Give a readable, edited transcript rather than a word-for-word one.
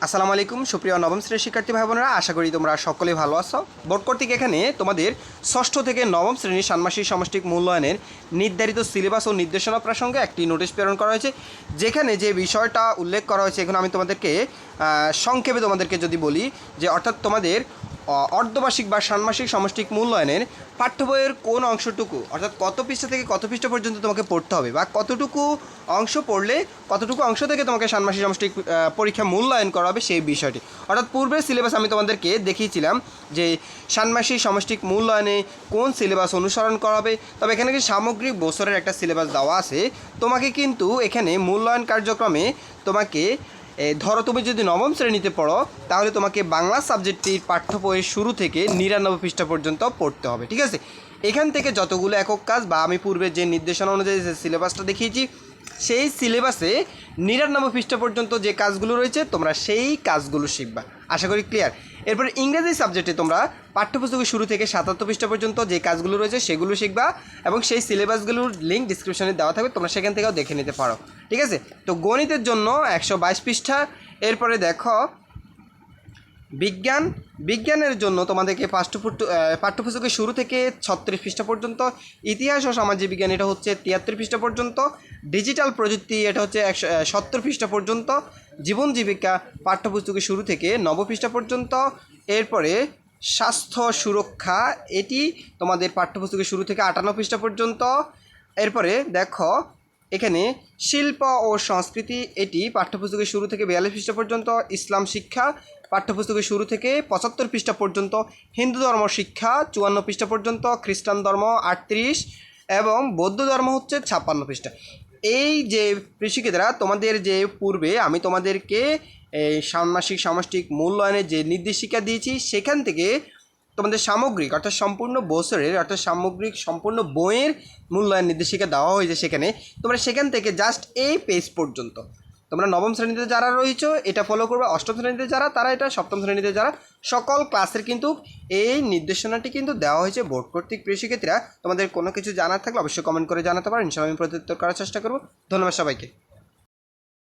আসসালামু আলাইকুম সুপ্রিয় নবম শ্রেণীর শিক্ষার্থী ভাই বোনেরা, আশা করি তোমরা সকলেই ভালো আছো। বোর্ড কর্তৃক এখানে তোমাদের ষষ্ঠ থেকে নবম শ্রেণীর ষান্মাসিক সামষ্টিক মূল্যায়নের নির্ধারিত সিলেবাস ও নির্দেশনা প্রসঙ্গে একটি নোটিশ প্রেরণ করা হয়েছে। যেখানে যে বিষয়টা উল্লেখ করা হয়েছে, এখন আমি তোমাদেরকে সংক্ষেপে তোমাদেরকে যদি বলি যে অর্থাৎ তোমাদের অর্ধবার্ষিক বা ষান্মাসিক সামষ্টিক মূল্যায়নের পাঠ্য বইয়ের কোন অংশটুকু অর্থাৎ কত পৃষ্ঠা থেকে কত পৃষ্ঠা পর্যন্ত তোমাকে পড়তে হবে বা কতটুকু অংশ পড়লে কতটুকু অংশ থেকে তোমাকে ষান্মাসিক সামষ্টিক পরীক্ষা মূল্যায়ন করা হবে সেই বিষয়টি। অর্থাৎ পূর্বের সিলেবাস আমি তোমাদেরকে দেখিয়েছিলাম যে ষান্মাসিক সামষ্টিক মূল্যায়নে কোন সিলেবাস অনুসরণ করা হবে। তবে এখানে কি সামগ্রিক বছরের একটা সিলেবাস দেওয়া আছে। তোমাকে কিন্তু এখানে মূল্যায়ন কার্যক্রমে তোমাকে ধরো তুমি যদি নবম শ্রেণীতে পড়ো তাহলে তোমাকে বাংলা সাবজেক্টটির পাঠ্য বইয়ের শুরু থেকে 99 পৃষ্ঠা পর্যন্ত পড়তে হবে, ঠিক আছে। এখান থেকে যতগুলো একক কাজ বা আমি পূর্বে যে নির্দেশনা অনুযায়ী যে সিলেবাসটা দেখিয়েছি সেই সিলেবাসে 99 পৃষ্ঠা পর্যন্ত যে কাজগুলো রয়েছে তোমরা সেই কাজগুলো শিখবা, আশা করি ক্লিয়ার। এরপর ইংরেজি সাবজেক্টে তোমরা পাঠ্যপুস্তকের শুরু থেকে 77 পৃষ্ঠা পর্যন্ত যে কাজগুলো রয়েছে সেগুলো শিখবা এবং সেই সিলেবাসগুলোর লিঙ্ক ডিসক্রিপশনে দেওয়া থাকবে, তোমরা সেখান থেকেও দেখে নিতে পারো, ঠিক আছে। তো গণিতের জন্য 122 পৃষ্ঠা। এরপরে দেখো বিজ্ঞানের জন্য তোমাদেরকে পাঠ্যপুস্তকের শুরু থেকে 36 পৃষ্ঠা পর্যন্ত। ইতিহাস ও সামাজিক বিজ্ঞান এটা হচ্ছে 73 পৃষ্ঠা পর্যন্ত। ডিজিটাল প্রযুক্তি এটা হচ্ছে 170 পৃষ্ঠা পর্যন্ত। জীবন জীবিকা পাঠ্যপুস্তকের শুরু থেকে 90 পৃষ্ঠা পর্যন্ত। এরপরে স্বাস্থ্য সুরক্ষা এটি তোমাদের পাঠ্যপুস্তকের শুরু থেকে 58 পৃষ্ঠা পর্যন্ত। এরপরে দেখো এখানে শিল্প ও সংস্কৃতি এটি পাঠ্যপুস্তকের শুরু থেকে 42 পৃষ্ঠা পর্যন্ত। ইসলাম শিক্ষা পাঠ্যপুস্তকের শুরু থেকে 75 পৃষ্ঠা পর্যন্ত। হিন্দু ধর্ম শিক্ষা 54 পৃষ্ঠা পর্যন্ত। খ্রিস্টান ধর্ম 38 এবং বৌদ্ধ ধর্ম হচ্ছে 56 পৃষ্ঠা। এই যে কৃষিকেরা তোমাদের যে পূর্বে আমি তোমাদেরকে এই ষান্মাসিক সামষ্টিক মূল্যায়নের যে নির্দেশিকা দিয়েছি সেখান থেকে তোমাদের সামগ্রিক অর্থাৎ সম্পূর্ণ বছরের অর্থাৎ সামগ্রিক সম্পূর্ণ বইয়ের মূল্যায়ন নির্দেশিকা দেওয়া হয়েছে। সেখানে তোমরা সেখান থেকে জাস্ট এই পেজ পর্যন্ত তোমরা নবম শ্রেণীতে যারা রয়েছো এটা ফলো করবে, অষ্টম শ্রেণীতে যারা তারা এটা, সপ্তম শ্রেণীতে যারা, সকল ক্লাসের কিন্তু এই নির্দেশনাটি কিন্তু দেওয়া হয়েছে বোর্ড কর্তৃক। প্রিয় শিক্ষার্থীরা তোমাদের কোনো কিছু জানার থাকলে অবশ্যই কমেন্ট করে জানাতে পারো, ইনশাআল্লাহ আমি প্রত্যুত্তর করার চেষ্টা করব। ধন্যবাদ সবাইকে।